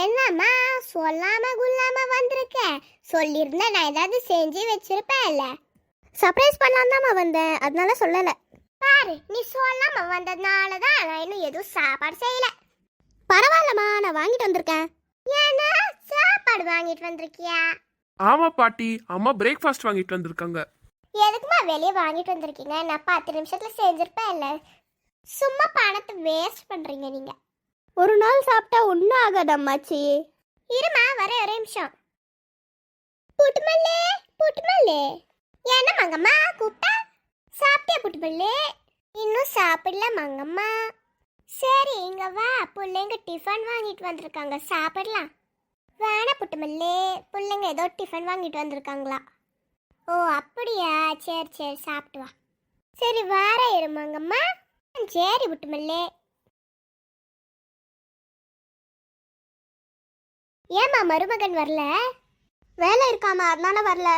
என்னம்மா சொல்லாம குல்லாம வந்திருக்க? சொல்லியிருந்தா நான் ஏதாவது செஞ்சு வச்சிருப்பேன்ல. சர்ப்ரைஸ் பண்ணலாம் தான் வந்தேன், அதனால சொல்லலை. பாரு, நீ சொல்லாம வந்ததுனால தான் நான் இன்னும் எதுவும் சாப்பாடு செய்யல. பரவாயில்லம்மா, நான் வாங்கிட்டு வந்திருக்கேன். ஏன்னா சாப்பாடு வாங்கிட்டு வந்திருக்கியா? ஆமா பாட்டி, அம்மா பிரேக்ஃபாஸ்ட் வாங்கிட்டு வந்திருக்காங்க. எதுக்குமா வெளியே வாங்கிட்டு வந்திருக்கீங்க? நான் 10 நிமிஷத்துல செஞ்சிருப்பேன்ல. சும்மா பணத்தை வேஸ்ட் பண்றீங்க நீங்க. ஒரு நாள் சாப்பிட்டா ஒன்றும் ஆகாது அம்மாச்சி. இருமா, ஒரே நிமிஷம். புட்டுமல்லே, புட்டுமல்லே, என்ன மங்கம்மா கூப்பிட்டா? சாப்பிட்டியா புட்டுமல்லே? இன்னும் சாப்பிடல மங்கம்மா. சரி இங்க வா, பிள்ளைங்க டிஃபன் வாங்கிட்டு வந்திருக்காங்க, சாப்பிடலாம். வேணா புட்டுமல்லே, பிள்ளைங்க ஏதோ டிஃபன் வாங்கிட்டு வந்திருக்காங்களா? ஓ அப்படியா, சரி சரி சாப்பிட்டு வா. சரி வார இருமாங்கம்மா. சரி புட்டுமல்லே. ஏம்மா மருமகன் வரல? வேலை இருக்காமா, அதனால வரல.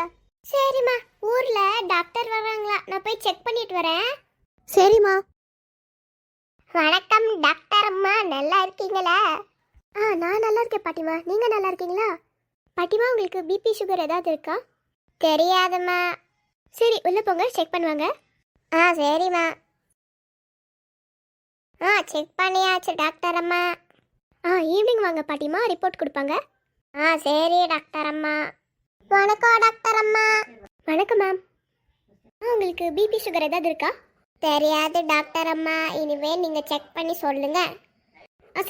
சரிம்மா, ஊர்ல டாக்டர் வர்றாங்களா, நான் போய் செக் பண்ணிட்டு வரேன். சரிம்மா. வணக்கம் டாக்டர் அம்மா, நல்லா இருக்கீங்களா? நான் நல்லா இருக்கேன் பாட்டிமா, நீங்கள் நல்லா இருக்கீங்களா? பாட்டிமா, உங்களுக்கு பிபி சுகர் ஏதாவது இருக்கா? தெரியாதும்மா. சரி, உள்ளே போங்க, செக் பண்ணுவாங்க. சரிம்மா. செக் பண்ணியாச்சு டாக்டர் அம்மா. ஈவினிங் வாங்க பாட்டிமா, ரிப்போர்ட் கொடுப்பாங்க. சரி டாக்டர் அம்மா. வணக்கம் டாக்டர் அம்மா. வணக்கம் மேம். உங்களுக்கு பிபி சுகர் ஏதாவது இருக்கா? தெரியாது டாக்டர் அம்மா, இனிமே நீங்க செக் பண்ணி சொல்லுங்க.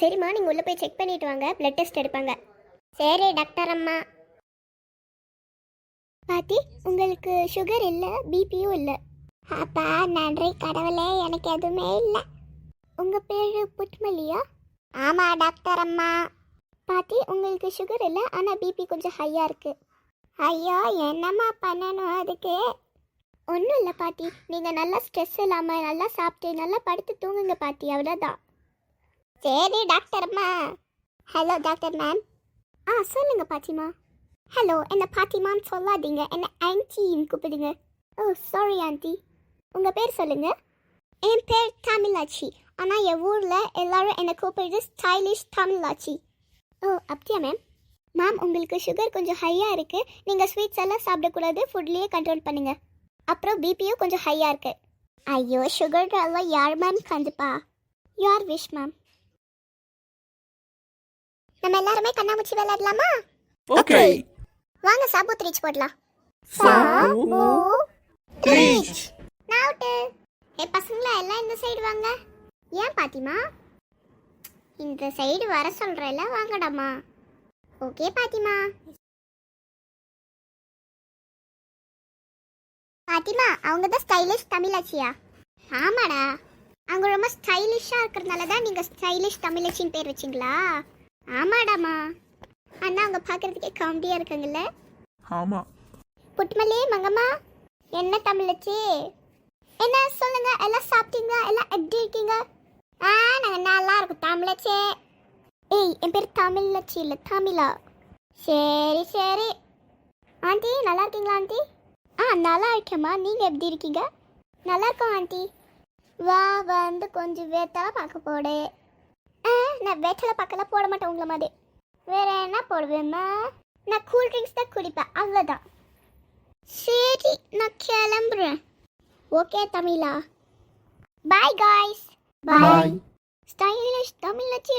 சரிம்மா, நீங்கள் உள்ளே போய் செக் பண்ணிட்டு வாங்க, பிளட் டெஸ்ட் எடுப்பாங்க. சரி டாக்டர் அம்மா. பாட்டி, உங்களுக்கு சுகர் இல்லை, பிபியும் இல்லை. அப்பா நன்றி கடவுளே, எனக்கு எதுவுமே இல்லை. உங்கள் பேர் புட்மல்லியா? ஆமா டாக்டர் அம்மா. பாட்டி, உங்களுக்கு சுகர் இல்லை, ஆனால் பிபி கொஞ்சம் ஹையாக இருக்குது. ஐயோ என்னம்மா பண்ணணும் அதுக்கு? ஒன்றும் இல்லை பாட்டி, நீங்கள் நல்லா ஸ்ட்ரெஸ் இல்லாமல் நல்லா சாப்பிட்டு நல்லா படுத்து தூங்குங்க பாட்டி, அவ்வளோதான். சரி டாக்டர் அம்மா. Hello doctor ma'am. சொல்லுங்கள் பாட்டிமா. ஹலோ, என்ன பாட்டிமான்னு சொல்லாதீங்க, என்ன ஆன்ட்டின்னு கூப்பிடுங்க. Sorry aunty. உங்கள் பேர் சொல்லுங்கள். என் பேர் தமிழாச்சி, ஆனால் என் ஊரில் எல்லாரும் என்னை கூப்பிடுறது ஸ்டைலிஷ் தமிழாச்சி. அப்படியா மேம்? மேம், உங்களுக்கு சுகர் கொஞ்சம் ஹையாக இருக்குது, நீங்கள் ஸ்வீட்ஸ் எல்லாம் சாப்பிடக்கூடாது, ஃபுட்லேயே கண்ட்ரோல் பண்ணுங்கள். அப்புறம் பிபியும் கொஞ்சம் ஹையாக இருக்குது. ஐயோ சுகர் எல்லாம் யார் மேம் கண்டிப்பா? யார் விஷ் மேம். நம்ம எல்லாருமே கண்ணாமூச்சி விளையாடலாமா? ஓகே. வாங்க சாபு த்ரீச் போடலாம். த்ரீச். நாவுட்டு. பசங்களா எல்லாம் இந்த சைடு வாங்க. ஏன் பாத்திமா? இந்த சைடு வர சொல்றேல, வாங்கடாமா. ஓகே பாத்திமா. பாத்திமா, அவங்க தான் ஸ்டைலிஷ் தமிழாச்சியா? ஆமாடா, அவங்க ரொம்ப ஸ்டைலிஷா இருக்கிறதுனால தான் நீங்க ஸ்டைலிஷ் தமிழச்சின்னு பேர் வச்சிங்களா? ஆமாடாமா. அண்ணா அவங்க பார்க்கறதுக்கே காமெடியா இருக்காங்கல்ல? ஆமா. புட்மல்லி மங்கம்மா, என்ன தமிழச்சி? என்ன சொல்லுங்க, எல்லாம் சாப்பிட்டீங்க? எல்லாம் எப்படி இருக்கீங்க? நாங்க நல்லா இருக்கும் தமிழச்சி. என் பேர் தமிழச்சி இல்லை, தமிழா. சரி சரி. ஆண்டி நல்லா இருக்கீங்களா ஆண்டி? நல்லா இருக்கேம்மா, நீங்கள் எப்படி இருக்கீங்க? நல்லா இருக்கோம் ஆண்டி. வா வந்து கொஞ்சம் வெத்தலை பார்க்க போடு. நான் வெத்தலை பார்க்கலாம் போட மாட்டேன் உங்களை மாதிரி. வேற என்ன போடுவேம்மா? நான் கூல் ட்ரிங்க்ஸ் தான் குடிப்பேன், அவ்வளோதான். சரி நான் கிளம்புறேன். ஓகே தமிழா. Bye guys. பாய். ஸ்டைலிஷ் தமிழச்சி.